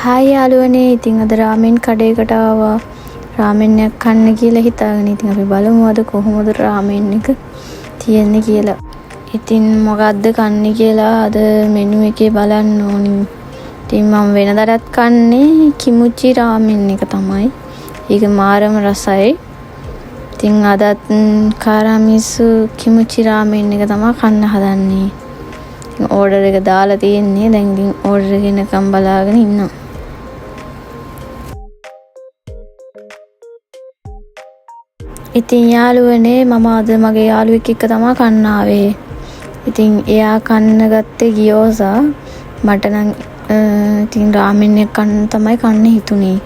Hi යාළුවනේ, ඉතින් අද රාමෙන් කඩේකට ආවා. රාමෙන් එකක් කන්න කියලා හිතාගෙන. ඉතින් අපි බලමු අද කොහොමද රාමෙන් එක තියෙන්නේ කියලා. ඉතින් මොකද්ද කන්නේ කියලා අද මෙනු එකේ බලන්න ඕනි. ඉතින් මම වෙනදටත් කන්නේ කිමුචි රාමෙන් එක තමයි. ඒක මාරම රසයි. ඉතින් අදත් කාරාමිසු කිමුචි රාමෙන් එක තමයි කන්න හදන්නේ. ඕඩර් එක දාලා තියෙන්නේ. දැන් ඉතින් ඕඩර් එක එනකම් බලාගෙන ඉන්නවා. ඉතින් යාළුවනේ මම අද මගේ යාළුවෙක් එක්ක තමයි කන්න ආවේ. ඉතින් එයා කන්න ගත්තේ ගියෝසා. මට නම් ඉතින් රාමෙන් එක කන්න තමයි කන්න හිතුනේ.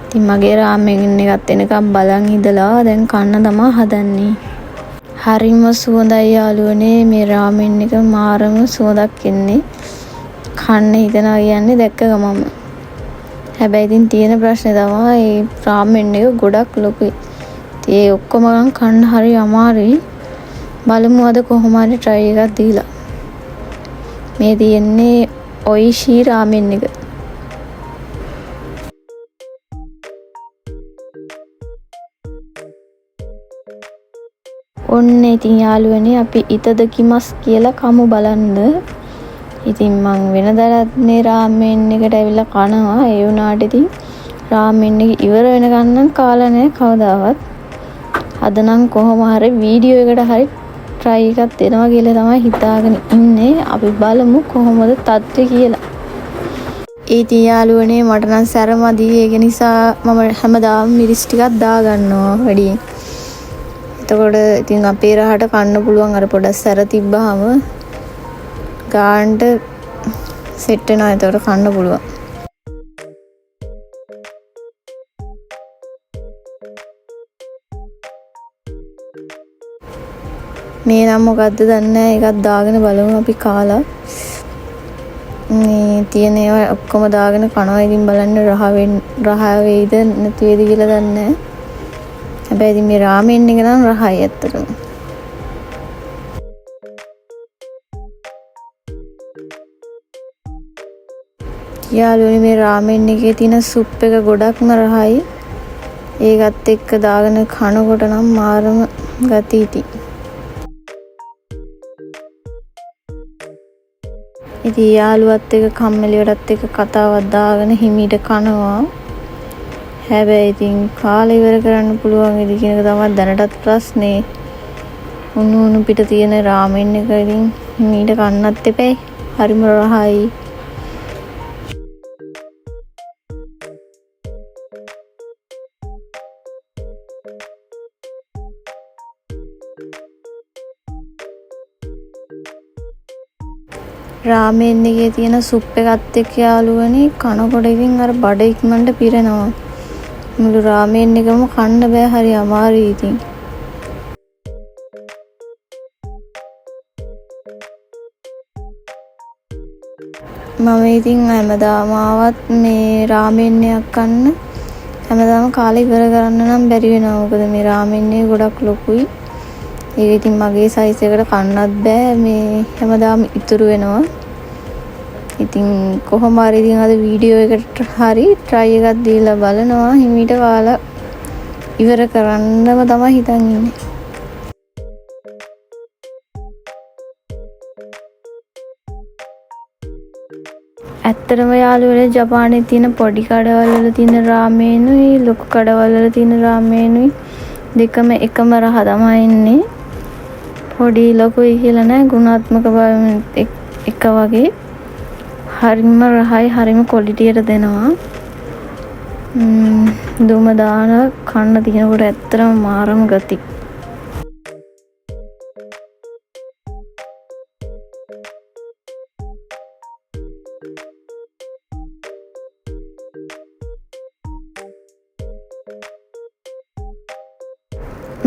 ඉතින් මගේ රාමෙන් එකත් එනකම් බලන් ඉඳලා දැන් කන්න තමයි හදන්නේ. හරිම සුවඳයි යාළුවනේ, මේ රාමෙන් එක මාරම සුවඳක් එන්නේ. කන්න හිතනවා කියන්නේ දැක්ක ගමම. හැබැයි ඉතින් තියෙන ප්‍රශ්නේ තමයි මේ රාමෙන් එක ගොඩක් ලොකුයි. ඒ ඔක්කොම කන්න හරි අමාරුයි. බලමු අද කොහොම හරි try එකක් දීලා. මේ තියෙන්නේ ඔයිෂි රාමෙන් එක. ඔන්න ඉතින් යාළුවනේ අපි ඉතදකිමස් කියලා කමු බලන්න. ඉතින් මං වෙනදටත් මේ රාමෙන් එකට ඇවිල්ලා කනවා. ඒ වුණාට ඉතින් රාමෙන් එක ඉවර වෙනකන් නම් කාලා නැහැ කවදාවත්. අද නම් කොහොම හරි වීඩියෝ එකට හරි try එකක් දෙනවා කියලා තමයි හිතාගෙන ඉන්නේ. අපි බලමු කොහොමද තත්ත්වය කියලා. ඉතින් යාළුවනේ මට නම් සැරමදි. ඒක නිසා මම හැමදාම මිරිස් ටිකක් දා ගන්නවා වැඩියෙන්. එතකොට ඉතින් අපේ රහට කන්න පුළුවන්. අර පොඩක් සැර තිබ්බහම ගානට සෙට් වෙනවා. එතකොට කන්න පුළුවන්. මේ නම් මොකද්ද දන්නේ නැහැ. එකක් දාගෙන බලමු අපි කාලා. මේ තියෙන ඒවා ඔක්කොම දාගෙන කනවා. ඉතින් බලන්න රහ වේද නැති වේද කියලා දන්නේ නැහැ. හැබැයි ඉතින් මේ රාමෙන් එක නම් රහයි ඇත්තටම. යාළුවනේ මේ රාමෙන් එකේ තියෙන සුප් එක ගොඩක්ම රහයි. ඒකත් එක්ක දාගෙන කනකොට නම් මාරම ගතියිති. ඉතින් යාළුවත් එක්ක කම්මැලිවටත් එක්ක කතාවක් දාගෙන හිමීට කනවා. හැබැයි ඉතින් කාලේ ඉවර කරන්න පුළුවන් ඉද කියන එක තමයි දැනටත් ප්‍රශ්නේ. උණු පිට තියෙන රාමෙන් එක ඉතින් හිමීට කන්නත් එපැයි. හරිම රහයි. රාමෙන් එකේ තියෙන සුප් එකත් එක්ක යාළුවනේ කනකොට ඉතින් අර බඩ ඉක්මනට පිරෙනවා. මුළු රාමෙන් එකම කන්න බෑ. හරි අමාරුයි ඉතින්. මම ඉතින් හැමදාම ආවත් මේ රාමෙන් එකක් කන්න හැමදාම කාලේ ඉවර කරන්න නම් බැරි වෙනවා. මොකද මේ රාමෙන් එක ගොඩක් ලොකුයි. ඒක ඉතින් මගේ සයිස් එකට කන්නත් බෑ. මේ හැමදාම ඉතුරු වෙනවා. ඉතින් කොහොම හරි ඉතින් අද වීඩියෝ එකට හරි try එකක් දීලා බලනවා. හිමීට කාලා ඉවර කරන්නම තමයි හිතන් ඉන්නේ. ඇත්තටම යාළුවනේ ජපානයේ තියෙන පොඩි කඩවල වල තියෙන රාමෙනුයි ලොකු කඩවල වල තියෙන රාමෙනුයි දෙකම එකම රහ තමයි ඉන්නේ. පොඩි ලොකුයි කියලා නෑ. ගුණාත්මක බව එක වගේ. හරිම රහයි. හරිම ක්වොලිටියට දෙනවා. දුම දාන කන්න තියෙනකොට ඇත්තටම මාරම ගති.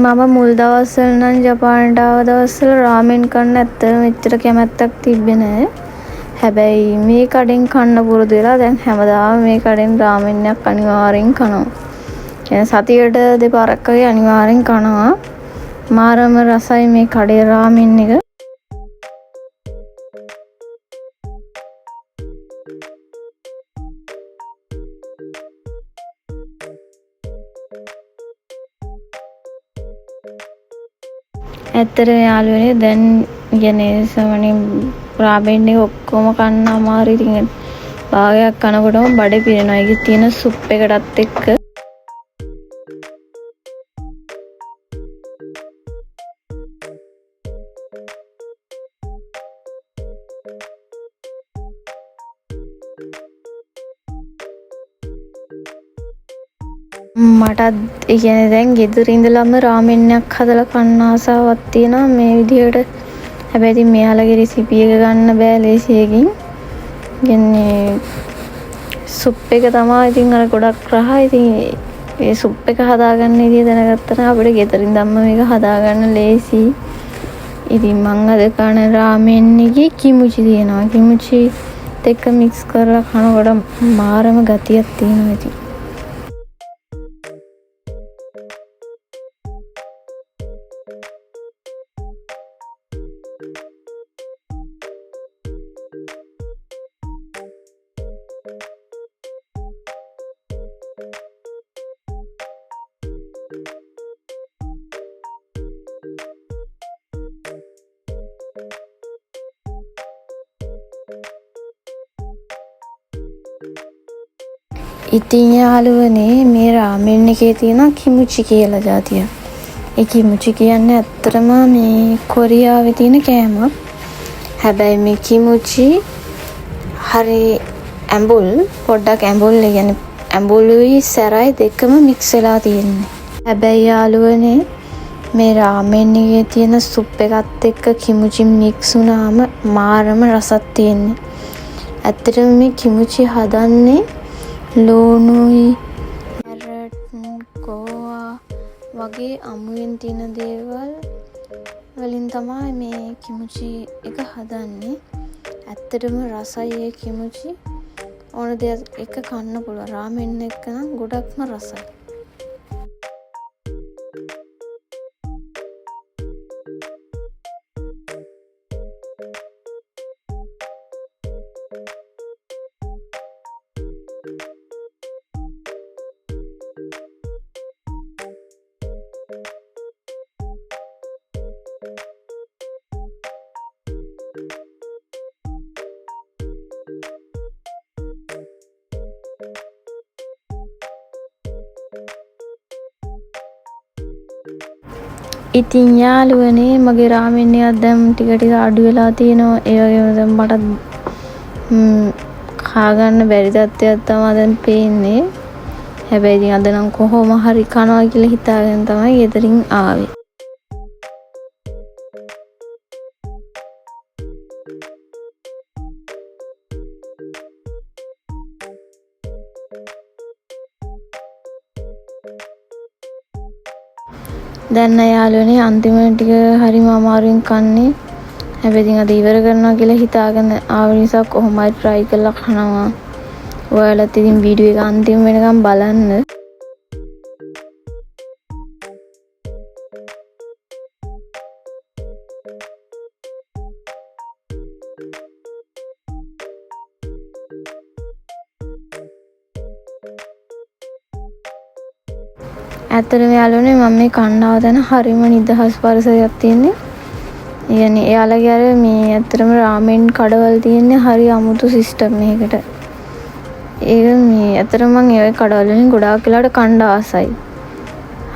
මම මුල් දවස්වල නම් ජපානට ආව දවස්වල රාමෙන් කන්න ඇත්තටම මෙච්චර කැමැත්තක් තිබ්බේ නෑ. හැබැයි මේ කඩෙන් කන්න පුරුදු වෙලා දැන් හැමදාම මේ කඩෙන් රාමෙන් එකක් අනිවාර්යෙන් කනවා. يعني සතියට දෙපාරක් වගේ අනිවාර්යෙන් කනවා. මාරම රසයි මේ කඩේ රාමෙන් එක. ඇත්තට යාළුවනේ දැන් කියන්නේ සමනේ රාමෙන් එක ඔක්කොම කන්න අමාරු. ඉතින් භාගයක් කනකොටම බඩ පිරෙනවා. ඒකේ තියෙන සුප් එකටත් එක්ක මටත් ඒ කියන්නේ දැන් ගෙදර ඉඳලම රාමෙන් එකක් හදලා කන්න ආසාවක් තියෙනවා මේ විදිහට. හැබැයි ඉතින් මෙයාලගේ රෙසිපි එක ගන්න බෑ ලේසියකින්. කියන්නේ සුප් එක තමයි ඉතින් අර ගොඩක් රහයි. ඉතින් ඒ සුප් එක හදාගන්න විදිය දැනගත්තා නම් අපිට ගෙදර ඉඳන්ම මේක හදාගන්න ලේසි. ඉතින් මං අද කන රාමෙන් එකේ කිමුචි තියෙනවා. කිමුචි එක්ක මික්ස් කරලා කනකොට මාරම ගතියක් තියෙනවා ඉතින්. ඉතින් යාළුවනේ මේ රාමෙන් එකේ තියෙන කිමුචි කියලා જાතියක්. ඒ කිමුචි කියන්නේ ඇත්තටම මේ කොරියාවේ තියෙන කෑමක්. හැබැයි මේ කිමුචි හරි ඇඹුල් පොඩ්ඩක් ඇඹුල් කියන්නේ ඇඹුලුයි සැරයි දෙකම මික්ස් වෙලා තියෙන්නේ. හැබැයි යාළුවනේ මේ රාමෙන් එකේ තියෙන සුප් එකත් එක්ක කිමුචි මික්ස් වුණාම මාරම රසක් තියෙන්නේ. ඇත්තටම මේ කිමුචි හදන්නේ ලෝනුයි කැරට් කෝවා වගේ අමුයෙන් තියෙන දේවල් වලින් තමයි මේ කිමුචි එක හදන්නේ. ඇත්තටම රසයි ඒ කිමුචි. ඕන දෙයක් එක කන්න පුළුවන්. රාමෙන් එක නම් ගොඩක්ම රසයි. ඉතින් යාළුවනේ මගේ රාමෙන් එකක් දැන් ටික ටික අඩු වෙලා තියෙනවා. ඒ වගේම දැන් මට කා ගන්න බැරි තත්ත්වයක් තමයි දැන් පේන්නේ. හැබැයි ඉතින් අද නම් කොහොම හරි කනවා කියලා හිතාගෙන තමයි ගෙදරින් ආවේ. දැන් යාළුවනේ අන්තිමට ටික හරිම අමාරුවෙන් කන්නේ. හැබැයි ඉතින් අද ඉවර කරනවා කියලා හිතාගෙන ආව නිසා කොහොම හරි try කරලා කනවා. ඔයාලත් ඉතින් වීඩියෝ එක අන්තිම වෙනකම් බලන්න. ඇත්තටම යාළුවනේ මම මේ කන්නාව දැන හරිම නිදහස් පරිසරයක් තියෙන්නේ. يعني එයාලගේ අර මේ ඇත්තටම රාමෙන් කඩවල තියෙන්නේ හරි අමුතු සිස්ටම් එකකට. ඒක මේ ඇත්තටම මම ඒ කඩවල වලින් ගොඩාක් වෙලාවට කණ්ඩ ආසයි.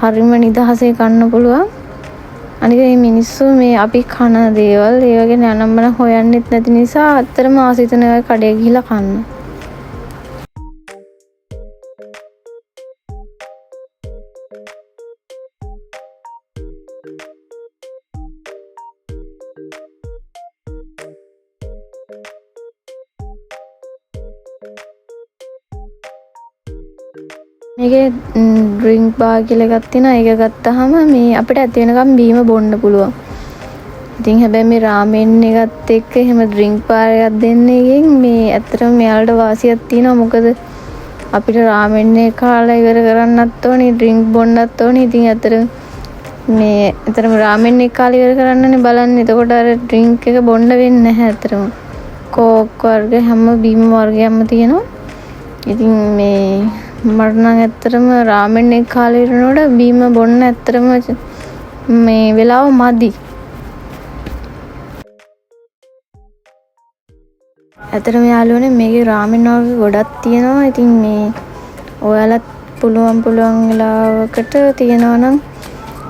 හරිම නිදහසේ කන්න පුළුවන්. අනික මේ මිනිස්සු මේ අපි කන දේවල් ඒ වගේ නනම්බන හොයන්නෙත් නැති නිසා ඇත්තටම ආසිතන කඩේ ගිහිලා කන්න. මේකේ ඩ්‍රින්ක් බාර් කියලා එකක් තියෙනවා. ඒක ගත්තාම මේ අපිට ඇති වෙනකම් බීම බොන්න පුළුවන්. ඉතින් හැබැයි මේ රාමෙන් එකත් එක්ක එහෙම ඩ්‍රින්ක් බාර් එකක් දෙන්න එකෙන් මේ ඇත්තටම මෙයාලට වාසියක් තියෙනවා. මොකද අපිට රාමෙන් එක කාලා ඉවර කරන්නත් ඕනේ, ඩ්‍රින්ක් බොන්නත් ඕනේ. ඉතින් ඇත්තටම රාමෙන් එක කාලා ඉවර කරන්නනේ බලන්නේ. එතකොට අර ඩ්‍රින්ක් එක බොන්න වෙන්නේ නැහැ ඇත්තටම. කෝක් වර්ග හැම බීම වර්ගයක්ම තියෙනවා. ඉතින් මේ මට නම් ඇත්තටම රාමෙන් එක කාලා ඉරනකොට බීම බොන්න ඇත්තටම මේ වෙලාව මදි. ඇතරම යාළුවනේ මේකේ රාමෙන් වගේ ගොඩක් තියෙනවා. ඉතින් මේ ඔයාලත් පුළුවන් වෙලාවකට තියෙනවා නම්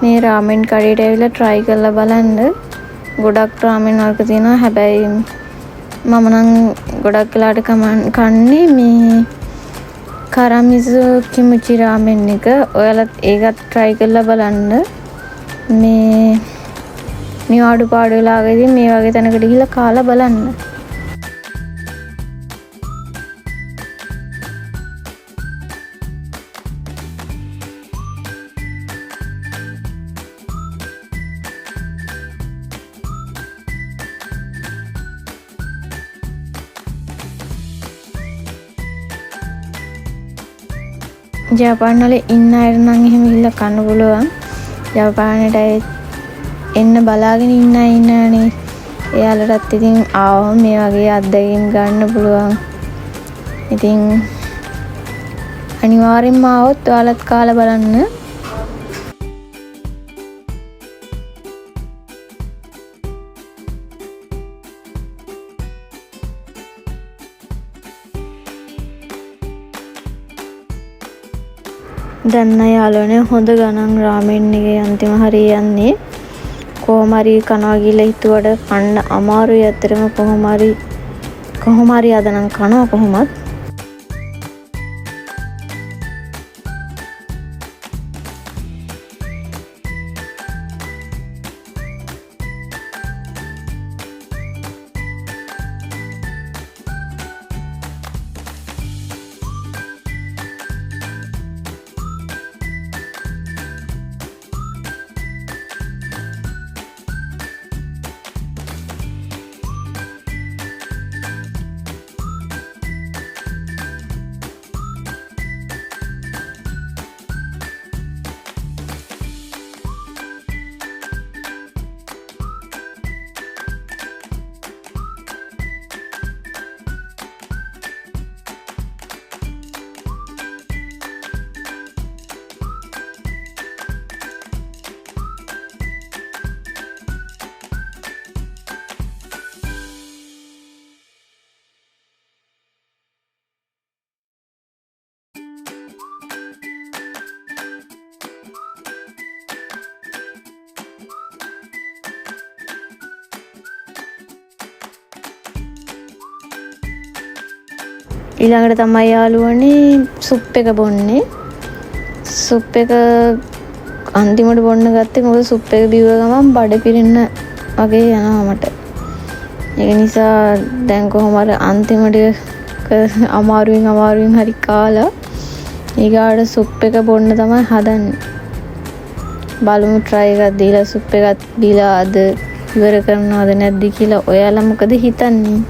මේ රාමෙන් කඩේට ඇවිල්ලා try කරලා බලන්න. ගොඩක් රාමෙන් වර්ග තියෙනවා. හැබැයි මම නම් ගොඩක් වෙලාට කන්නේ මේ කරමිසු කිමුචි රාමෙන් එක. ඔයාලත් ඒකත් try කරලා බලන්න. මේ අඩුපාඩු වෙලාවෙදී මේ වගේ තැනකට ගිහිල්ලා කාලා බලන්න. ජපාන් වල ඉන්න අය නම් එහෙම ගිහිල්ලා කන්න පුළුවන්. ජපානයට එන්න බලාගෙන ඉන්න අය ඉන්නනේ. එයාලටත් ඉතින් ආවම මේ වගේ අත්දැකීම් ගන්න පුළුවන්. ඉතින් අනිවාර්යෙන්ම ආවොත් ඔයාලත් කාලා බලන්න. දැන් යාළුවනේ හොඳ ගණන් රාමෙන් එකේ අන්තිම හරිය යන්නේ. කොහොම හරි කනවා කියලා හිතුවට කන්න අමාරුයි. ඇත්තටම කොහොම හරි අද නම් කනවා කොහොමත්. ඊළඟට තමයි යාළුවනේ සුප් එක බොන්නේ. සුප් එක අන්තිමට බොන්න ගත්තේ මොකද සුප් එක බිව්ව ගමන් බඩ පිරෙන්න වගේ යනවා මට. ඒක නිසා දැන් කොහොම හරි අන්තිමට අමාරුවෙන් හරි කාලා ඊගාට සුප් එක බොන්න තමයි හදන්නේ. බලමු try එකක් දීලා සුප් එකක් දීලා අද ඉවර කරනවද නැද්ද කියලා. ඔයාලා මොකද හිතන්නේ?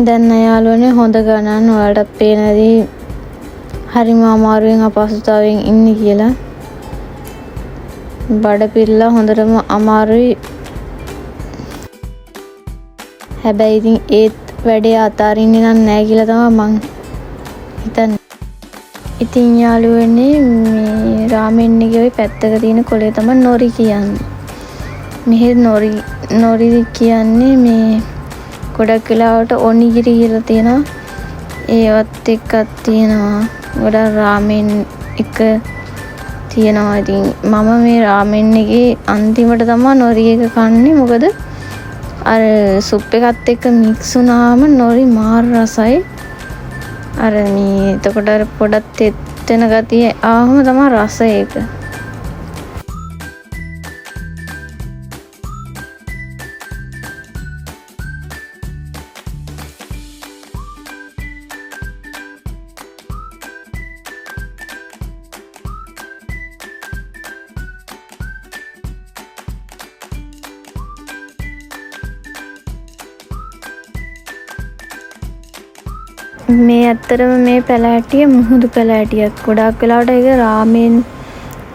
දැන් යාළුවනේ හොඳ ගණන් ඔයාලට පේනදී හරිම අමාරුවෙන් අපහසුතාවයෙන් ඉන්නේ කියලා. බඩ පිරලා හොඳටම අමාරුයි. හැබැයි ඉතින් ඒත් වැඩේ අතාරින්නේ නැහැ කියලා තමයි මං හිතන්නේ. ඉතින් යාළුවනේ මේ රාමෙන් එකේ ওই පැත්තක තියෙන කොලේ තමයි නොරි කියන්නේ. මෙහෙ නොරි කියන්නේ මේ ගොඩක් වෙලාවට ඔනිගිරි කියලා තියෙනවා. ඒවත් එක්කක් තියෙනවා. ගොඩක් රාමෙන් එක තියෙනවා. ඉතින් මම මේ රාමෙන් එකේ අන්තිමට තමයි නොරි එක කන්නේ. මොකද අර සුප් එකත් එක්ක මික්ස් වුණාම නොරි මාර රසයි. අර මේ එතකොට අර පොඩක් තෙත් වෙන ගතිය ආවම තමයි රස ඒක. මේ ඇත්තටම මේ පැලෑටිය මුහුදු පැලෑටියක්. ගොඩාක් වෙලාවට ඒක රාමෙන්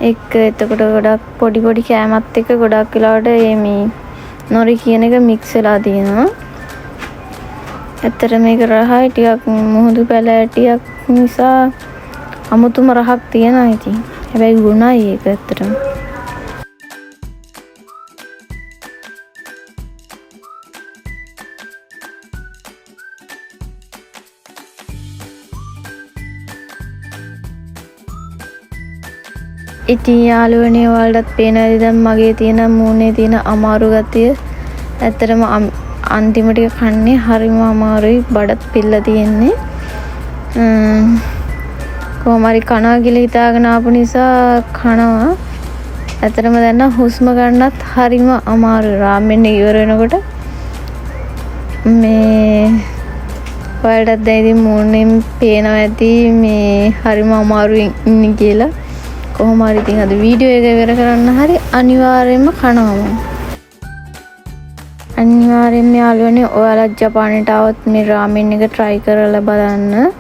එක්ක එතකොට ගොඩක් පොඩි කෑමත් එක්ක ගොඩක් වෙලාවට මේ නොරි කියන එක මික්ස් වෙලා තියෙනවා. ඇත්තට මේක රහයි ටිකක් මුහුදු පැලෑටියක් නිසා අමුතුම රහක් තියෙනවා ඉතින්. හැබැයි ගුණයි ඒක ඇත්තටම. ඉතින් යාළුවනේ ඔයාලටත් පේනවාද දැන් මගේ තියෙන මූණේ තියෙන අමාරු ගතිය. ඇත්තටම අන්තිම ටික කන්නේ හරිම අමාරුයි. බඩත් පිල්ලා තියෙන්නේ. කොහොම හරි කනවා කියලා හිතාගෙන ආපු නිසා කනවා. ඇත්තටම දැන් හුස්ම ගන්නත් හරිම අමාරුයි. රාමෙන් ඉවර වෙනකොට මේ ඔයාලටත් දැන් ඉතින් මූණෙන් පේනවා ඇති මේ හරිම අමාරුයි ඉන්නේ කියලා. කොහොම හරි ඉතින් අද වීඩියෝ එක ඉවර කරන්න හරි අනිවාර්යයෙන්ම කනවා. අනිවාර්යයෙන්ම යාළුවනේ ඔයාලා ජපානයට આવත් මේ රාමෙන් එක try කරලා බලන්න.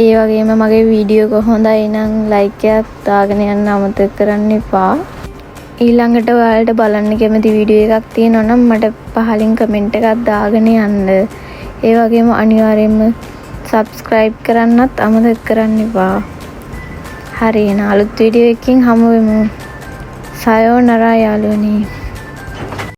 ඒ වගේම මගේ වීඩියෝ එක හොඳයි නම් like එකක් දාගෙන යන්න අමතක කරන්න එපා. ඊළඟට ඔයාලට බලන්න කැමති වීඩියෝ එකක් තියෙනවා නම් මට පහලින් කමෙන්ට් එකක් දාගෙන යන්න. ඒ වගේම අනිවාර්යයෙන්ම subscribe කරන්නත් අමතක කරන්න එපා. හරි එහෙනම් අලුත් වීඩියෝ එකකින් හමු වෙමු. සයෝනරා යාළුවනේ.